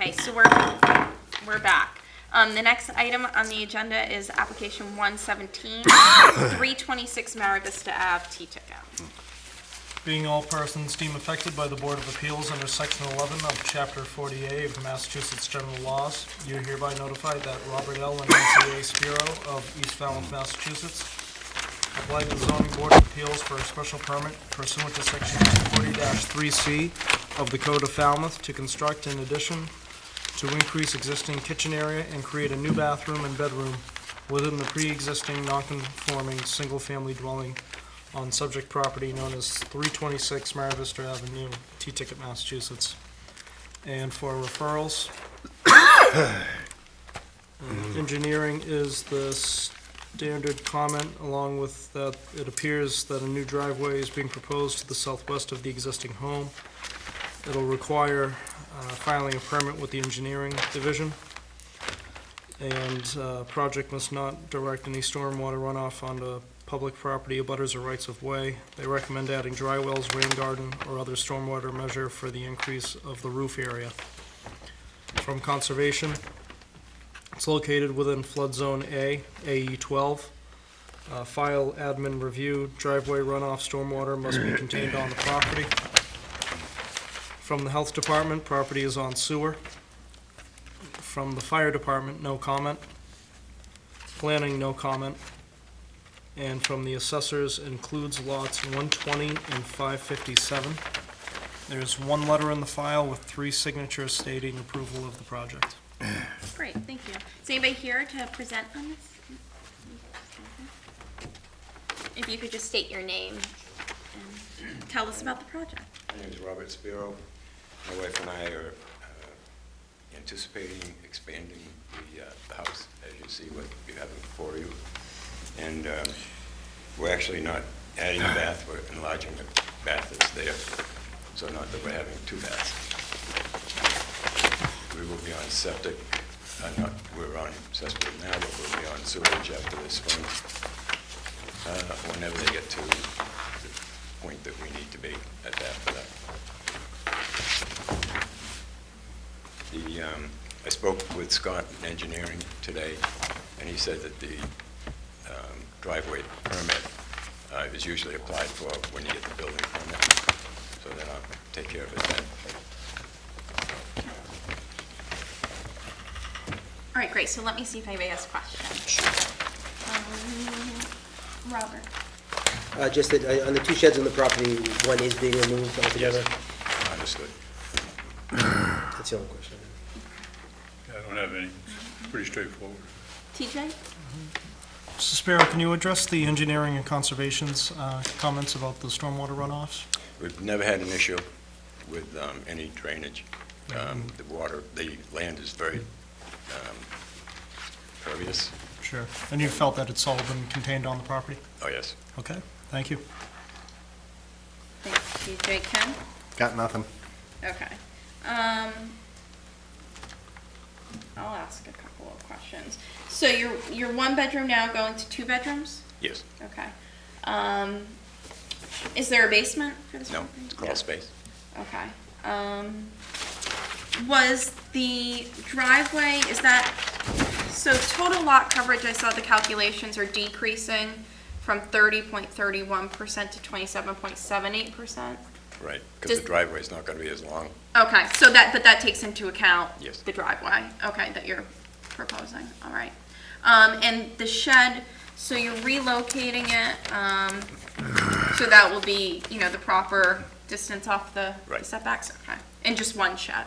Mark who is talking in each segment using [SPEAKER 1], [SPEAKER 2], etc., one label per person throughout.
[SPEAKER 1] Okay, so we're back. The next item on the agenda is application 117, 326 Maravista Ave, T-Ticket.
[SPEAKER 2] Being all persons deemed affected by the Board of Appeals under Section 11 of Chapter 40A of the Massachusetts General Laws, you are hereby notified that Robert L. and Nancy A. Spiro of East Falmouth, Massachusetts, applied to the Zoning Board of Appeals for a special permit pursuant to Section 240-3C of the Code of Falmouth to construct in addition to increase existing kitchen area and create a new bathroom and bedroom within the pre-existing non-conforming single-family dwelling on subject property known as 326 Maravista Avenue, T-Ticket, Massachusetts. And for referrals, engineering is the standard comment, along with that it appears that a new driveway is being proposed to the southwest of the existing home. It'll require filing a permit with the engineering division, and project must not direct any stormwater runoff onto public property, abutters, or rights of way. They recommend adding dry wells, rain garden, or other stormwater measure for the increase of the roof area. From conservation, it's located within flood zone A, AE 12. File admin review, driveway runoff stormwater must be contained on the property. From the health department, property is on sewer. From the fire department, no comment. Planning, no comment. And from the assessors, includes lots 120 and 557. There's one letter in the file with 3 signatures stating approval of the project.
[SPEAKER 1] Great, thank you. Is anybody here to present on this? If you could just state your name and tell us about the project.
[SPEAKER 3] My name is Robert Spiro. My wife and I are anticipating expanding the house, as you see what you have before you. And we're actually not adding a bath, we're enlarging the bath that's there. So not that we're having 2 baths. We will be on septic, we're on cesspool now, but we'll be on sewage after this spring. Whenever they get to the point that we need to be at that for that. I spoke with Scott in engineering today, and he said that the driveway permit is usually applied for when you get the building permit, so then I'll take care of it then.
[SPEAKER 1] All right, great. So let me see if anybody has questions. Robert.
[SPEAKER 4] Just that on the 2 sheds on the property, one is being removed altogether?
[SPEAKER 3] Yes. Understood.
[SPEAKER 4] That's the only question.
[SPEAKER 5] I don't have any. It's pretty straightforward.
[SPEAKER 1] TJ?
[SPEAKER 2] Mr. Spiro, can you address the engineering and conservation's comments about the stormwater runoffs?
[SPEAKER 3] We've never had an issue with any drainage. The land is very pervious.
[SPEAKER 2] Sure. And you felt that it's all been contained on the property?
[SPEAKER 3] Oh, yes.
[SPEAKER 2] Okay, thank you.
[SPEAKER 1] Thanks, TJ. Ken?
[SPEAKER 6] Got nothing.
[SPEAKER 1] Okay. I'll ask a couple of questions. So your 1 bedroom now going to 2 bedrooms?
[SPEAKER 3] Yes.
[SPEAKER 1] Okay. Is there a basement for this
[SPEAKER 3] No,
[SPEAKER 1] property?
[SPEAKER 3] it's crawl space.
[SPEAKER 1] Okay. Was the driveway, is that, so total lot coverage, I saw the calculations are decreasing from 30.31% to 27.78%?
[SPEAKER 3] Right, because the driveway is not going to be as long.
[SPEAKER 1] Okay, so but that takes into account
[SPEAKER 3] Yes.
[SPEAKER 1] the driveway, okay, that you're proposing, all right. And the shed, so you're relocating it, so that will be, the proper distance off the
[SPEAKER 3] Right.
[SPEAKER 1] setbacks? Okay, and just 1 shed?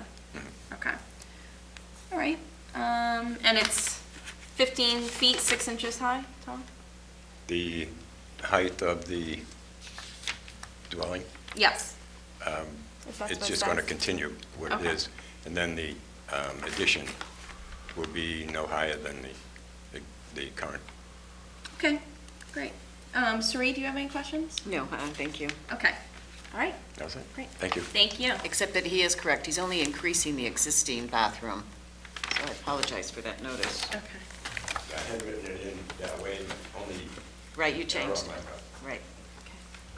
[SPEAKER 1] Okay. All right, and it's 15 feet, 6 inches high, tall?
[SPEAKER 3] The height of the dwelling,
[SPEAKER 1] Yes. If that's
[SPEAKER 3] it's
[SPEAKER 1] what
[SPEAKER 3] just
[SPEAKER 1] it
[SPEAKER 3] going to
[SPEAKER 1] says.
[SPEAKER 3] continue what it
[SPEAKER 1] Okay.
[SPEAKER 3] is. And then the addition will be no higher than the current.
[SPEAKER 1] Okay, great. Sari, do you have any questions?
[SPEAKER 7] No, thank you.
[SPEAKER 1] Okay, all right,
[SPEAKER 3] That's it?
[SPEAKER 1] great.
[SPEAKER 3] Thank you.
[SPEAKER 1] Thank you.
[SPEAKER 7] Except that he is correct. He's only increasing the existing bathroom. So I apologize for that notice.
[SPEAKER 1] Okay.
[SPEAKER 3] I had written it in that way, only.
[SPEAKER 7] Right, you changed it. Right.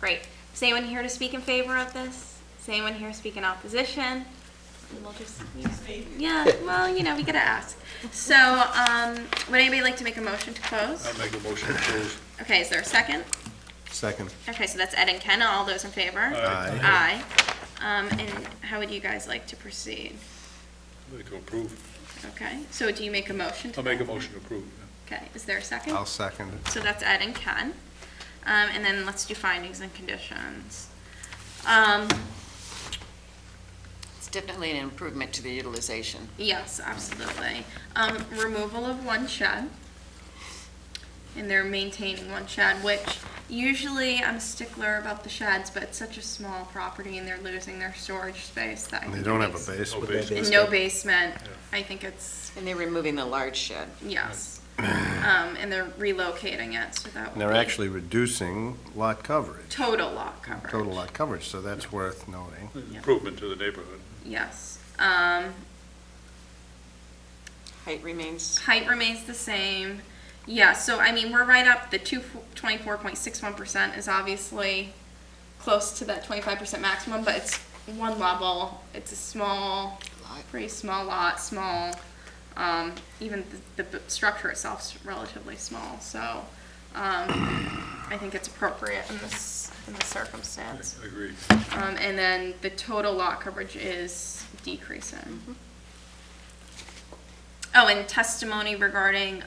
[SPEAKER 1] Great. Is anyone here to speak in favor of this? Is anyone here to speak in opposition? We'll just yeah, well, you know, we gotta ask. So, would anybody like to make a motion to close?
[SPEAKER 5] I'll make a motion to close.
[SPEAKER 1] Okay, is there a second?
[SPEAKER 6] Second.
[SPEAKER 1] Okay, so that's Ed and Ken. All those in favor?
[SPEAKER 6] Aye.
[SPEAKER 1] And how would you guys like to proceed?
[SPEAKER 5] I'd like to approve.
[SPEAKER 1] Okay, so do you make a motion to?
[SPEAKER 5] I'll make a motion to approve.
[SPEAKER 1] Okay, is there a second?
[SPEAKER 6] I'll second it.
[SPEAKER 1] So that's Ed and Ken. And then let's do findings and conditions.
[SPEAKER 7] It's definitely an improvement to the utilization.
[SPEAKER 1] Yes, absolutely. Removal of one shed. And they're maintaining one shed, which usually I'm a stickler about the sheds, but it's such a small property and they're losing their storage space that I
[SPEAKER 6] And
[SPEAKER 1] think
[SPEAKER 6] they don't have a
[SPEAKER 1] makes-
[SPEAKER 6] basement.
[SPEAKER 5] basement.
[SPEAKER 1] And no basement. I think it's,
[SPEAKER 7] And they're removing the large shed.
[SPEAKER 1] yes. And they're relocating it, so that
[SPEAKER 6] And
[SPEAKER 1] will
[SPEAKER 6] they're
[SPEAKER 1] be
[SPEAKER 6] actually reducing lot coverage,
[SPEAKER 1] total lot coverage.
[SPEAKER 6] total lot coverage, so that's worth noting.
[SPEAKER 5] Improvement to the neighborhood.
[SPEAKER 1] Yes.
[SPEAKER 7] Height remains,
[SPEAKER 1] Height remains the same. Yeah, so I mean, we're right up, the 24.61% is obviously close to that 25% maximum, but it's one level. It's a small, pretty small lot, small. Even the structure itself is relatively small, so I think it's appropriate in this circumstance.
[SPEAKER 5] I agree.
[SPEAKER 1] And then the total lot coverage is decreasing. Oh, and testimony regarding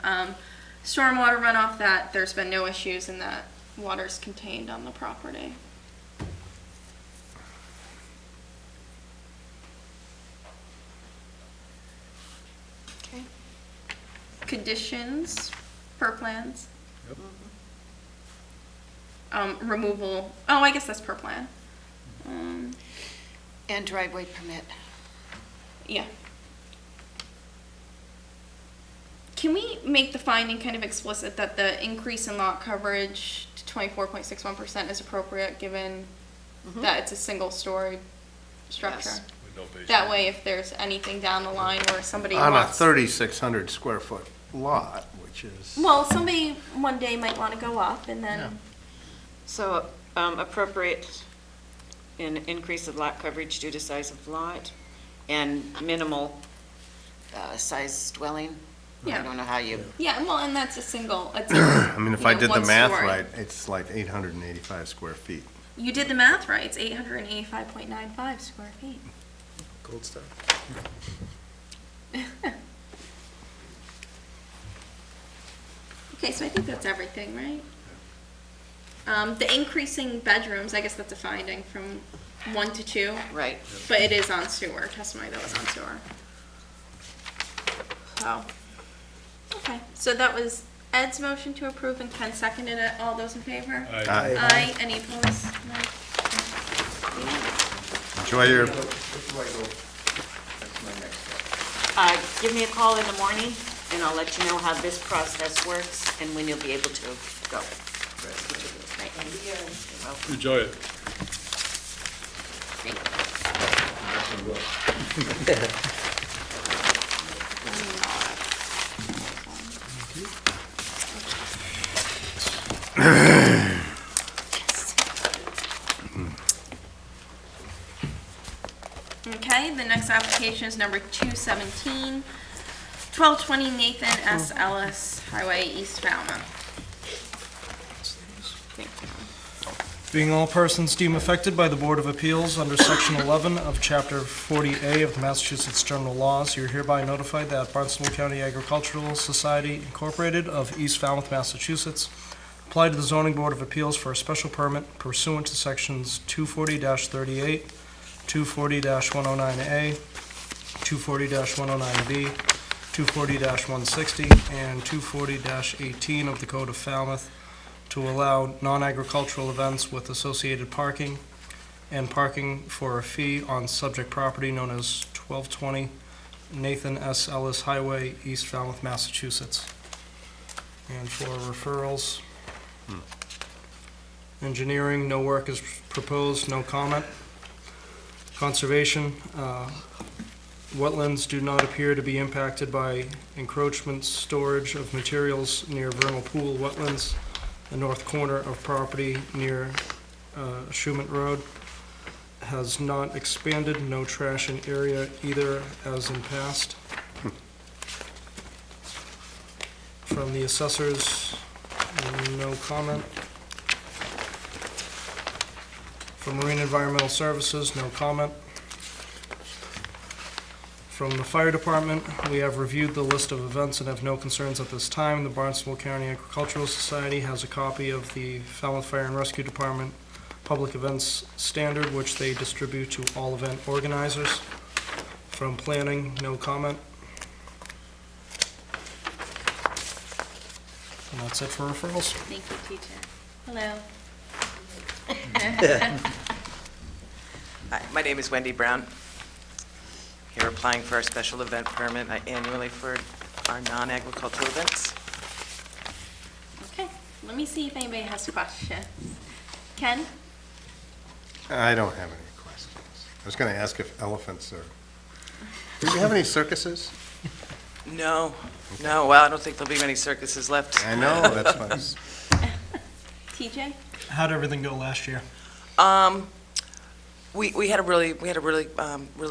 [SPEAKER 1] stormwater runoff, that there's been no issues and that water's contained on the property.
[SPEAKER 7] okay.
[SPEAKER 1] Conditions per plans.
[SPEAKER 5] Yep.
[SPEAKER 1] Removal, oh, I guess that's per plan.
[SPEAKER 7] And driveway permit.
[SPEAKER 1] Yeah. Can we make the finding kind of explicit that the increase in lot coverage to 24.61% is appropriate, given that it's a single-story structure?
[SPEAKER 7] Yes.
[SPEAKER 5] With no basement.
[SPEAKER 1] That way, if there's anything down the line where somebody
[SPEAKER 6] On a
[SPEAKER 1] wants...
[SPEAKER 6] 3,600 square foot lot, which is,
[SPEAKER 1] Well, somebody one day might want to go up, and then...
[SPEAKER 7] So appropriate in increase of lot coverage due to size of lot and minimal size dwelling. I
[SPEAKER 1] Yeah.
[SPEAKER 7] don't know how you,
[SPEAKER 1] Yeah, well, and that's a single... It's
[SPEAKER 6] I mean, if I did the
[SPEAKER 1] one
[SPEAKER 6] math
[SPEAKER 1] story.
[SPEAKER 6] right, it's like 885 square feet.
[SPEAKER 1] You did the math right. It's 885.95 square feet.
[SPEAKER 4] Gold star.
[SPEAKER 1] Okay, so I think that's everything, right? The increasing bedrooms, I guess that's a finding from 1 to 2,
[SPEAKER 7] right.
[SPEAKER 1] but it is on sewer, testimony that was on sewer. So, okay, so that was Ed's motion to approve and Ken seconded it. All those in favor?
[SPEAKER 6] Aye.
[SPEAKER 1] Aye. Any opposed? No.
[SPEAKER 6] Enjoy your,
[SPEAKER 7] Give me a call in the morning and I'll let you know how this process works and when you'll be able to go.
[SPEAKER 5] Enjoy it.
[SPEAKER 1] Okay, the next application is number 217, 1220 Nathan S. Ellis Highway, East Falmouth. Thank you.
[SPEAKER 2] Being all persons deemed affected by the Board of Appeals under Section 11 of Chapter 40A of the Massachusetts General Laws, you're hereby notified that Barnstable County Agricultural Society Incorporated of East Falmouth, Massachusetts, applied to the Zoning Board of Appeals for a special permit pursuant to Sections 240-38, 240-109A, 240-109B, 240-160, and 240-18 of the Code of Falmouth to allow non-agricultural events with associated parking and parking for a fee on subject property known as 1220 Nathan S. Ellis Highway, East Falmouth, Massachusetts. And for referrals, engineering, no work is proposed, no comment. Conservation, wetlands do not appear to be impacted by encroachments, storage of materials near vernal pool wetlands, the north corner of property near Shumet Road. has not expanded, no trash in area either as in past. From the assessors, no comment. From Marine Environmental Services, no comment. From the Fire Department, we have reviewed the list of events and have no concerns at this time. The Barnstable County Agricultural Society has a copy of the Falmouth Fire and Rescue Department Public Events Standard, which they distribute to all event organizers. From Planning, no comment. And that's it for referrals.
[SPEAKER 1] Thank you, teacher. Hello.
[SPEAKER 8] Hi, my name is Wendy Brown. Here applying for a special event permit annually for our non-agricultural events.
[SPEAKER 1] Okay, let me see if anybody has questions. Ken?
[SPEAKER 6] I don't have any questions. I was going to ask if elephants are, do we have any circuses?
[SPEAKER 8] No, well, I don't think there'll be many circuses left.
[SPEAKER 6] I know, that's why.
[SPEAKER 1] TJ?
[SPEAKER 2] How'd everything go last year?
[SPEAKER 8] We had a really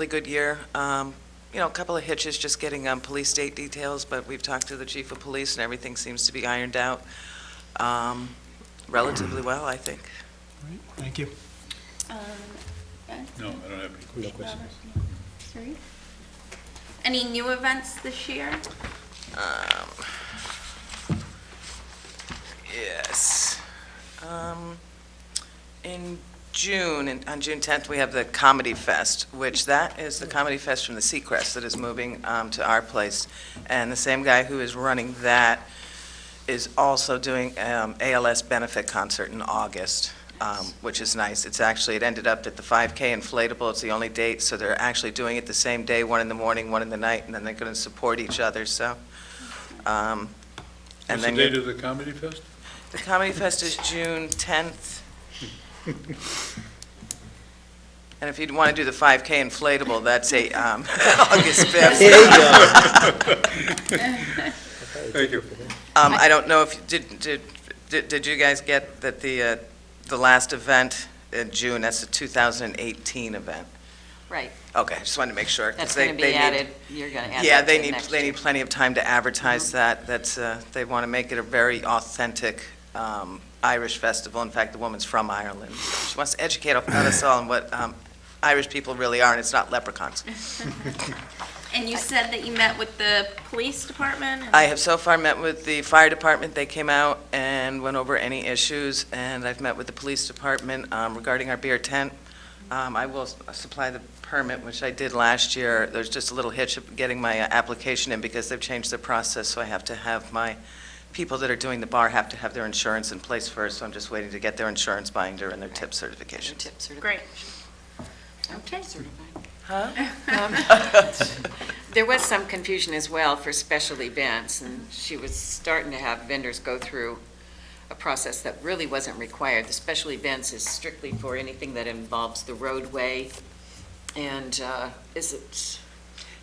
[SPEAKER 8] good year. A couple of hitches just getting police date details, but we've talked to the chief of police and everything seems to be ironed out relatively well, I think.
[SPEAKER 2] Right, thank you.
[SPEAKER 1] Ben?
[SPEAKER 5] No, I don't have any questions.
[SPEAKER 1] Sorry? Any new events this year?
[SPEAKER 8] Yes. In June, on June 10th, we have the Comedy Fest, which that is the Comedy Fest from the Seacrest that is moving to our place. And the same guy who is running that is also doing ALS benefit concert in August, which is nice. It ended up at the 5K inflatable. It's the only date, so they're actually doing it the same day, one in the morning, one in the night, and then they're going to support each other, so.
[SPEAKER 5] What's the date of the Comedy Fest?
[SPEAKER 8] The Comedy Fest is June 10th. And if you'd want to do the 5K inflatable, that's August 5th.
[SPEAKER 4] There you go.
[SPEAKER 5] Thank you.
[SPEAKER 8] I don't know if, did you guys get that the last event in June, that's a 2018 event?
[SPEAKER 7] Right,
[SPEAKER 8] Okay, just wanted to make sure. 'cause
[SPEAKER 7] that's
[SPEAKER 8] they-
[SPEAKER 7] going to
[SPEAKER 8] they
[SPEAKER 7] be
[SPEAKER 8] need-
[SPEAKER 7] added, you're going to add
[SPEAKER 8] Yeah,
[SPEAKER 7] that
[SPEAKER 8] they
[SPEAKER 7] to
[SPEAKER 8] need
[SPEAKER 7] next year.
[SPEAKER 8] plenty of time to advertise that. They want to make it a very authentic Irish festival. In fact, the woman's from Ireland. She wants to educate us all on what Irish people really are, and it's not leprechauns.
[SPEAKER 1] And you said that you met with the police department?
[SPEAKER 8] I have so far met with the fire department. They came out and went over any issues, and I've met with the police department regarding our beer tent. I will supply the permit, which I did last year. There's just a little hitch of getting my application in because they've changed their process, so I have to have my people that are doing the bar have to have their insurance in place first, so I'm just waiting to get their insurance binder and their tip certification.
[SPEAKER 7] Tip
[SPEAKER 1] Great.
[SPEAKER 7] certification.
[SPEAKER 1] Okay.
[SPEAKER 7] There was some confusion as well for special events, and she was starting to have vendors go through a process that really wasn't required. The special events is strictly for anything that involves the roadway, and is it?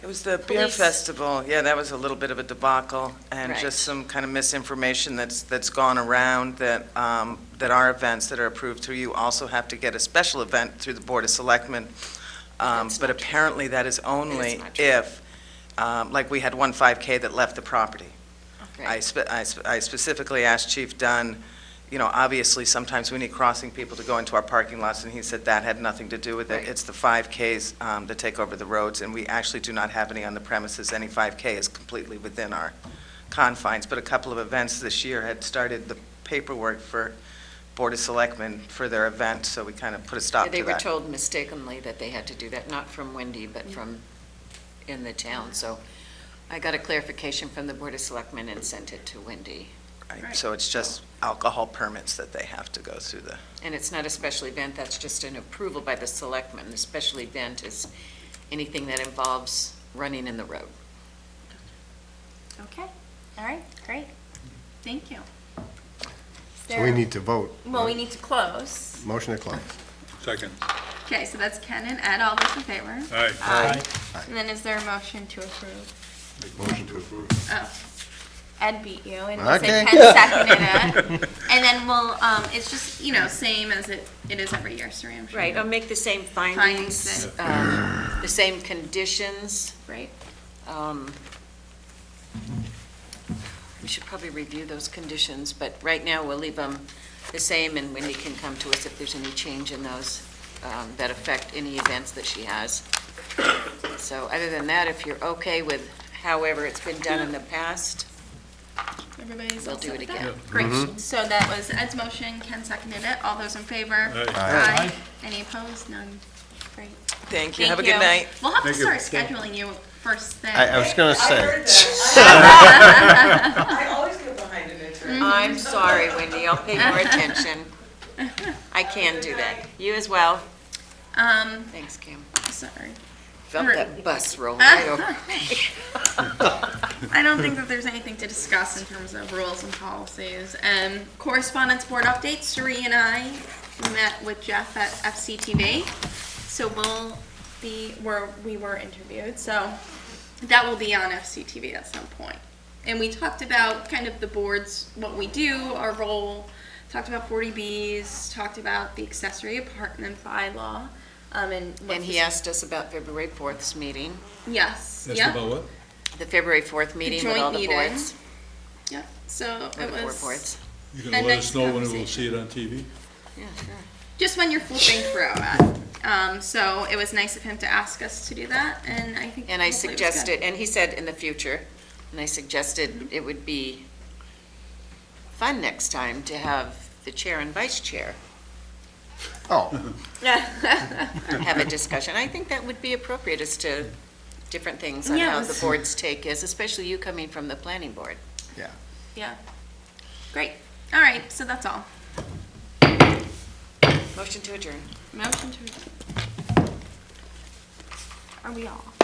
[SPEAKER 8] It was the beer
[SPEAKER 7] Police.
[SPEAKER 8] festival. Yeah, that was a little bit of a debacle and
[SPEAKER 7] Right.
[SPEAKER 8] just some kind of misinformation that's gone around that our events that are approved through you also have to get a special event through the Board of Selectmen.
[SPEAKER 7] That's
[SPEAKER 8] But
[SPEAKER 7] not true.
[SPEAKER 8] apparently that is only
[SPEAKER 7] not true.
[SPEAKER 8] if, like we had one 5K that left the property.
[SPEAKER 7] Right.
[SPEAKER 8] I specifically asked Chief Dunn, obviously sometimes we need crossing people to go into our parking lots, and he said that had nothing to do with it.
[SPEAKER 7] Right.
[SPEAKER 8] It's the 5Ks that take over the roads, and we actually do not have any on the premises. Any 5K is completely within our confines, but a couple of events this year had started the paperwork for Board of Selectmen for their event, so we kind of put a stop to that.
[SPEAKER 7] They were told mistakenly that they had to do that, not from Wendy, but from in the town. So I got a clarification from the Board of Selectmen and sent it to Wendy.
[SPEAKER 8] Right, so it's just alcohol permits that they have to go through the,
[SPEAKER 7] And it's not a special event, that's just an approval by the selectmen. The special event is anything that involves running in the road.
[SPEAKER 1] Okay, all right, great. Thank you.
[SPEAKER 6] So we need to vote.
[SPEAKER 1] Well, we need to close.
[SPEAKER 6] Motion to close.
[SPEAKER 5] Second.
[SPEAKER 1] Okay, so that's Ken and Ed, all those in favor?
[SPEAKER 5] Aye.
[SPEAKER 1] Aye. And then is there a motion to approve?
[SPEAKER 6] Motion to approve.
[SPEAKER 1] Oh, Ed beat you, and
[SPEAKER 6] Okay.
[SPEAKER 1] Ken seconded it. And then we'll, it's just, same as it is every year, Suri, I'm sure.
[SPEAKER 7] Right, I'll make the same
[SPEAKER 1] Findings
[SPEAKER 7] findings, the same conditions.
[SPEAKER 1] Right.
[SPEAKER 7] We should probably review those conditions, but right now we'll leave them the same, and Wendy can come to us if there's any change in those that affect any events that she has. So other than that, if you're okay with however it's been done in the past,
[SPEAKER 1] Everybody's
[SPEAKER 7] We'll
[SPEAKER 1] all
[SPEAKER 7] do
[SPEAKER 1] set
[SPEAKER 7] it
[SPEAKER 1] with
[SPEAKER 7] again.
[SPEAKER 1] that? Great. So that was Ed's motion, Ken seconded it. All those in favor?
[SPEAKER 5] Aye.
[SPEAKER 1] Any opposed? None. Great.
[SPEAKER 8] Thank you. Have a good night.
[SPEAKER 1] We'll have to
[SPEAKER 5] Thank
[SPEAKER 1] start
[SPEAKER 5] you.
[SPEAKER 1] scheduling you first thing.
[SPEAKER 6] I was gonna say,
[SPEAKER 8] I always get behind an attorney.
[SPEAKER 7] I'm sorry, Wendy, I'll pay more attention. I can do that. You as well. Thanks, Kim.
[SPEAKER 1] Sorry.
[SPEAKER 7] Felt that bus roll right over.
[SPEAKER 1] I don't think that there's anything to discuss in terms of rules and policies. Correspondence board updates, Suri and I met with Jeff at FCTV. So we were interviewed, so that will be on FCTV at some point. And we talked about kind of the boards, what we do, our role, talked about 40Bs, talked about the accessory apartment bylaw. And
[SPEAKER 7] he asked us about February 4th's meeting,
[SPEAKER 1] Yes,
[SPEAKER 5] Asked
[SPEAKER 1] yeah,
[SPEAKER 5] about what?
[SPEAKER 7] the February 4th meeting with all the
[SPEAKER 1] joint meeting.
[SPEAKER 7] boards.
[SPEAKER 1] yeah. So
[SPEAKER 7] Or
[SPEAKER 1] it
[SPEAKER 7] the four
[SPEAKER 1] was
[SPEAKER 7] boards.
[SPEAKER 5] You
[SPEAKER 1] A
[SPEAKER 5] gonna let
[SPEAKER 1] nice
[SPEAKER 5] us know when we'll
[SPEAKER 1] conversation.
[SPEAKER 5] see it on TV?
[SPEAKER 7] Yeah, sure.
[SPEAKER 1] just when you're flipping through it. So it was nice of him to ask us to do that, and I think.
[SPEAKER 7] And I
[SPEAKER 1] hopefully it was good.
[SPEAKER 7] suggested, and he said in the future, and I suggested it would be fun next time to have the chair and vice chair
[SPEAKER 6] oh,
[SPEAKER 7] have a discussion. I think that would be appropriate as to different things on
[SPEAKER 1] Yeah, it
[SPEAKER 7] how
[SPEAKER 1] was-
[SPEAKER 7] the board's take is, especially you coming from the planning board.
[SPEAKER 6] yeah.
[SPEAKER 1] Yeah. Great. All right. So that's all.
[SPEAKER 7] Motion to adjourn.
[SPEAKER 1] Motion to. Are we off?